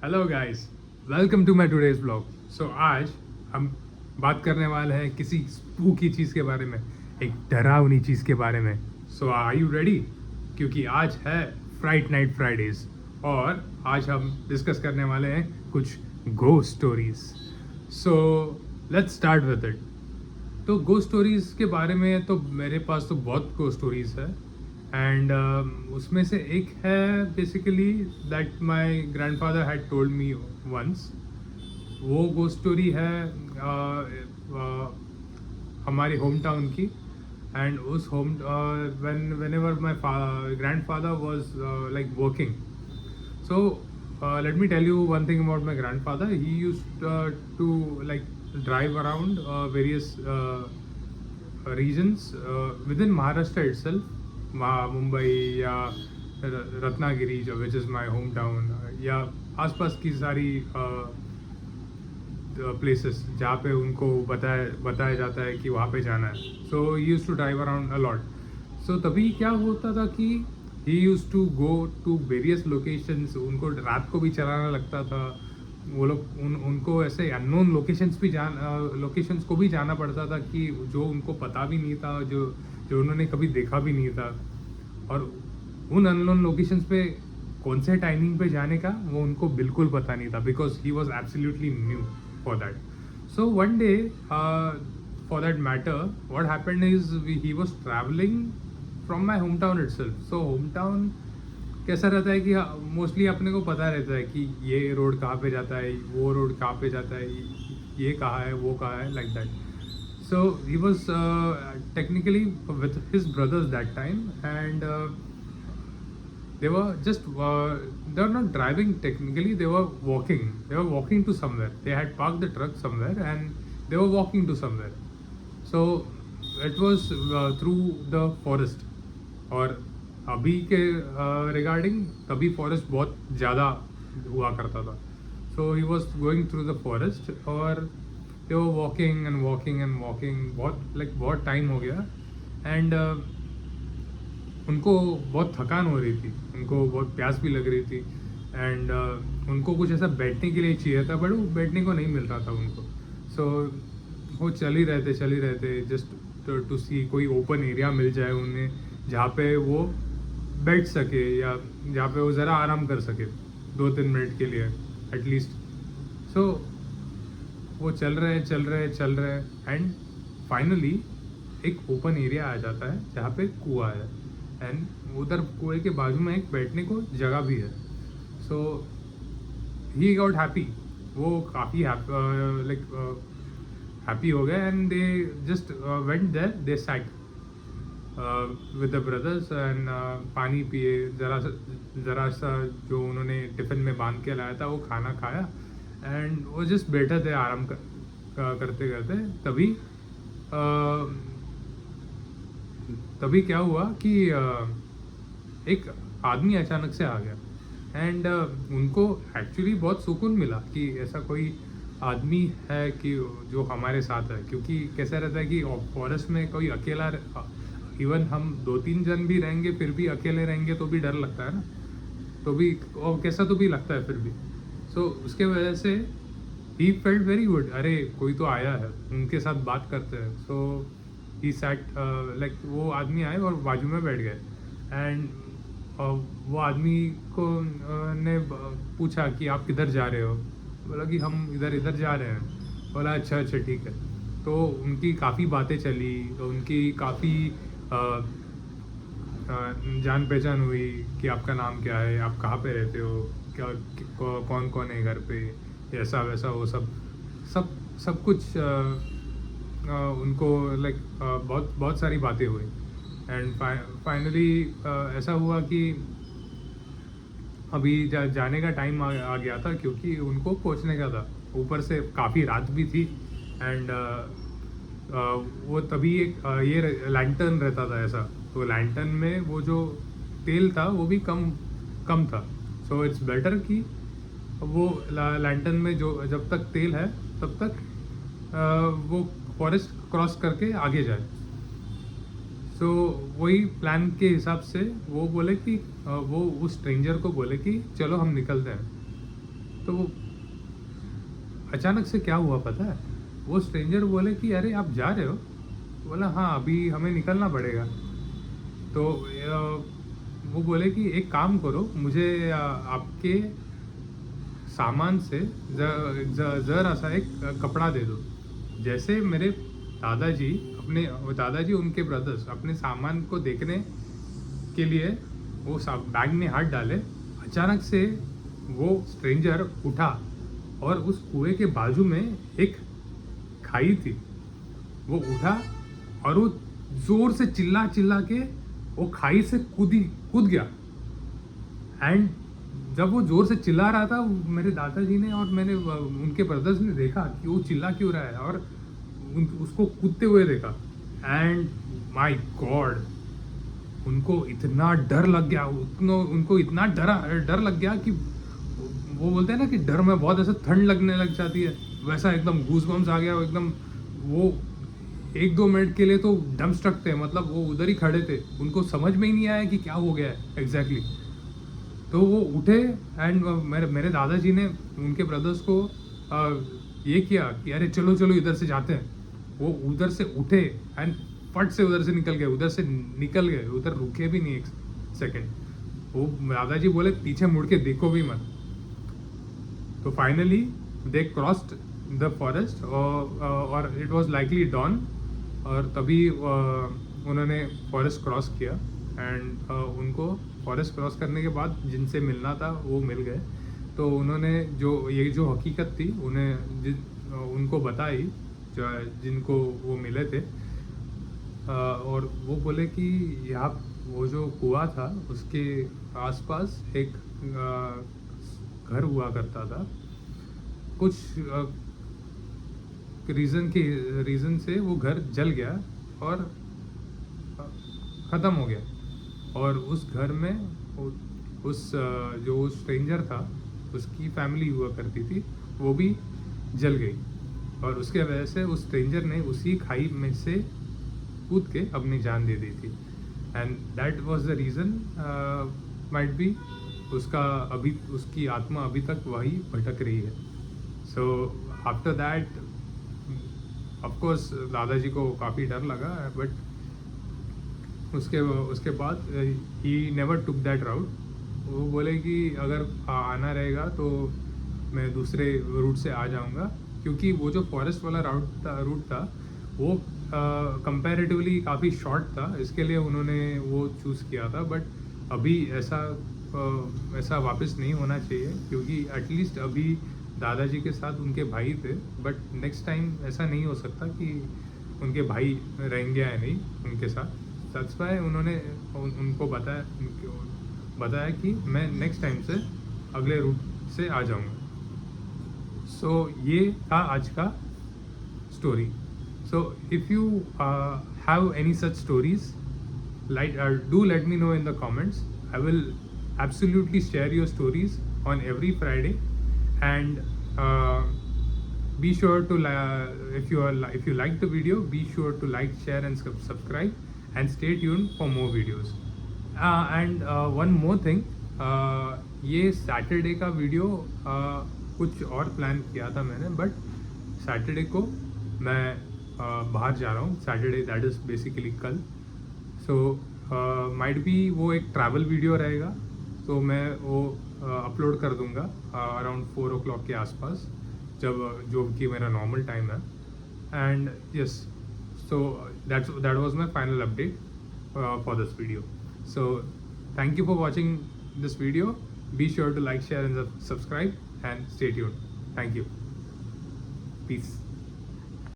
Hello guys, welcome to my today's blog. So आज हम बात करने वाले हैं किसी स्पूकी चीज़ के बारे में, एक डरावनी चीज़ के बारे में। सो आर यू रेडी? क्योंकि आज है फ्राइट नाइट फ्राइडेज और आज हम डिस्कस करने वाले हैं कुछ ghost stories. So let's start with it. तो घोस्ट स्टोरीज के बारे में तो मेरे पास तो बहुत घोस्ट स्टोरीज है एंड उसमें से एक है basically that my grandfather had told me once. वो घोस्ट स्टोरी है हमारे होम टाउन की। एंड उस home whenever my grandfather was like working. So let me tell you one thing about my grandfather. He used to like drive around various regions within Maharashtra itself, Mumbai या रत्नागिरी जो which is my home town, या आसपास की सारी places जहाँ पे उनको बताया जाता है कि वहाँ पे जाना है। So he used to drive around a lot. So तभी क्या होता था कि he used to go to various locations. उनको रात को भी चलाना लगता था। वो लोग उनको ऐसे अननोन लोकेशंस को भी जाना पड़ता था कि जो उनको पता भी नहीं था, जो उन्होंने कभी देखा भी नहीं था। और उन अननोन लोकेशंस पे कौन से टाइमिंग पे जाने का वो उनको बिल्कुल पता नहीं था, because he was absolutely new for that. So one day for that matter what happened is he was travelling from my home town itself. So home town कैसा रहता है कि मोस्टली अपने को पता रहता है कि ये रोड कहाँ पे जाता है, वो रोड कहाँ पे जाता है, ये कहाँ है, वो कहाँ है, like that. So he was technically with his brothers that time, and they were they were not driving technically. They were walking. They were walking to somewhere. They had parked the truck somewhere, and they were walking to somewhere. So it was through the forest. और अभी के regarding तभी forest बहुत ज़्यादा हुआ करता था। So he was going through the forest और they were walking and walking and walking, बहुत टाइम हो गया। एंड उनको बहुत थकान हो रही थी, उनको बहुत प्यास भी लग रही थी। एंड उनको कुछ ऐसा बैठने के लिए चाहिए था, बट वो बैठने को नहीं मिल रहा था उनको। सो वो चल ही रहे थे जस्ट टू सी कोई ओपन एरिया मिल जाए उन्हें जहाँ पे वो बैठ सके, या जहाँ पे वो ज़रा आराम कर सके 2-3 मिनट के लिए एटलीस्ट। सो वो चल रहे एंड फाइनली एक ओपन एरिया आ जाता है जहाँ पे कुआं है, एंड उधर कुएं के बाजू में एक बैठने को जगह भी है। So he got happy. वो काफ़ी हैप्पी हो गए and they just went there, they sat with the brothers and पानी पिए, ज़रा सा जो उन्होंने टिफ़िन में बांध के लाया था वो खाना खाया। एंड वो जस्ट बैठे थे आराम करते तभी क्या हुआ कि एक आदमी अचानक से आ गया। एंड उनको एक्चुअली बहुत सुकून मिला कि ऐसा कोई आदमी है कि जो हमारे साथ है, क्योंकि कैसा रहता है कि फॉरेस्ट में कोई अकेला, इवन हम 2-3 जन भी रहेंगे फिर भी अकेले रहेंगे तो भी डर लगता है ना, तो भी और कैसा तो भी लगता है फिर भी। सो उसके वजह से ही फेल्ट वेरी गुड, अरे कोई तो आया है, उनके साथ बात करते हैं। सो ही सैट लाइक वो आदमी आए और बाजू में बैठ गए। एंड वो आदमी को ने पूछा कि आप किधर जा रहे हो? बोला कि हम इधर जा रहे हैं। बोला अच्छा ठीक है। तो उनकी काफ़ी बातें चली, तो उनकी काफ़ी जान पहचान हुई कि आपका नाम क्या है, आप कहाँ पे रहते हो, क्या कौन कौन है घर पे, ऐसा वैसा वो सब कुछ उनको लाइक बहुत सारी बातें हुई। एंड फाइनली ऐसा हुआ कि अभी जाने का टाइम आ गया था, क्योंकि उनको पहुंचने का था। ऊपर से काफ़ी रात भी थी। एंड वो तभी एक ये लैंटर्न रहता था ऐसा, तो लैंटर्न में वो जो तेल था वो भी कम था। सो इट्स बेटर कि वो लैंटर्न में जो जब तक तेल है तब तक वो फॉरेस्ट क्रॉस करके आगे जाए। सो वही प्लान के हिसाब से वो बोले कि वो उस स्ट्रेंजर को बोले कि चलो हम निकलते हैं। तो वो अचानक से क्या हुआ पता है, वो स्ट्रेंजर बोले कि अरे आप जा रहे हो? बोला हाँ अभी हमें निकलना पड़ेगा। तो वो बोले कि एक काम करो, मुझे आपके सामान से ज़रा सा एक कपड़ा दे दो। जैसे मेरे दादाजी दादाजी उनके ब्रदर्स अपने सामान को देखने के लिए वो बैग में हाथ डाले, अचानक से वो स्ट्रेंजर उठा और उस कुएं के बाजू में एक खाई थी, वो उठा और वो जोर से चिल्ला चिल्ला के वो खाई से कूद गया। एंड जब वो जोर से चिल्ला रहा था, मेरे दादाजी ने और मैंने उनके ब्रदर्स ने देखा कि वो चिल्ला क्यों रहा है, और उसको कूदते हुए देखा। एंड माय गॉड, उनको इतना डर लग गया, उनको इतना डर लग गया कि वो बोलते हैं ना कि डर में बहुत ऐसा ठंड लगने लग जाती है, वैसा एकदम गूज़बम्स आ गया एकदम। वो 1-2 मिनट के लिए तो डम स्ट्रक थे, मतलब वो उधर ही खड़े थे, उनको समझ में ही नहीं आया कि क्या हो गया है एग्जैक्टली। तो वो उठे एंड मेरे दादाजी ने उनके ब्रदर्स को ये किया कि अरे चलो चलो इधर से जाते हैं। वो उधर से उठे एंड फट से उधर से निकल गए, उधर रुके भी नहीं एक सेकंड। वो दादाजी बोले पीछे मुड़ के देखो भी मत। तो finally they crossed the forest और इट वाज लाइकली डॉन, और तभी उन्होंने फॉरेस्ट क्रॉस किया। एंड उनको फॉरेस्ट क्रॉस करने के बाद जिनसे मिलना था वो मिल गए। तो उन्होंने जो हकीकत थी उनको बताई, जिनको वो मिले थे। और वो बोले कि यहाँ वो जो कुआं था उसके आसपास एक घर हुआ करता था। कुछ रीज़न से वो घर जल गया और ख़त्म हो गया। और उस घर में जो स्ट्रेंजर था उसकी फैमिली हुआ करती थी, वो भी जल गई। और उसके वजह से उस स्ट्रेंजर ने उसी खाई में से कूद के अपनी जान दे दी थी। And that was the reason, might be उसकी आत्मा अभी तक वही भटक रही है। सो आफ्टर दैट ऑफकोर्स दादाजी को काफ़ी डर लगा, बट उसके बाद ही नेवर टुक दैट राउट। वो बोले कि अगर आना रहेगा तो मैं दूसरे रूट से आ जाऊंगा, क्योंकि वो जो फॉरेस्ट वाला रूट था वो कंपैरेटिवली काफ़ी शॉर्ट था, इसके लिए उन्होंने वो चूज़ किया था। बट अभी ऐसा वापस नहीं होना चाहिए, क्योंकि एटलीस्ट अभी दादाजी के साथ उनके भाई थे, बट नेक्स्ट टाइम ऐसा नहीं हो सकता कि उनके भाई रहेंगे या नहीं उनके साथ। सच में उन्होंने उनको बताया कि मैं नेक्स्ट टाइम से अगले रूट से आ जाऊंगा। सो ये था आज का story. So if you have any such stories, do let me know in the comments. I will absolutely share your stories on every Friday, and be sure to if you like the video, be sure to like, share and subscribe, and stay tuned for more videos. And one more thing, ये Saturday का video कुछ और plan किया था मैंने, but Saturday को मैं बाहर जा रहा हूँ। सैटरडे दैट इज़ बेसिकली कल। सो माइट बी वो एक ट्रैवल वीडियो रहेगा, तो मैं वो अपलोड कर दूंगा अराउंड 4 o'clock के आसपास, जो कि मेरा नॉर्मल टाइम है। And yes, so that was my final update for this video. So thank you for watching this video. Be sure to like, share and subscribe, and stay tuned. Thank you. Peace.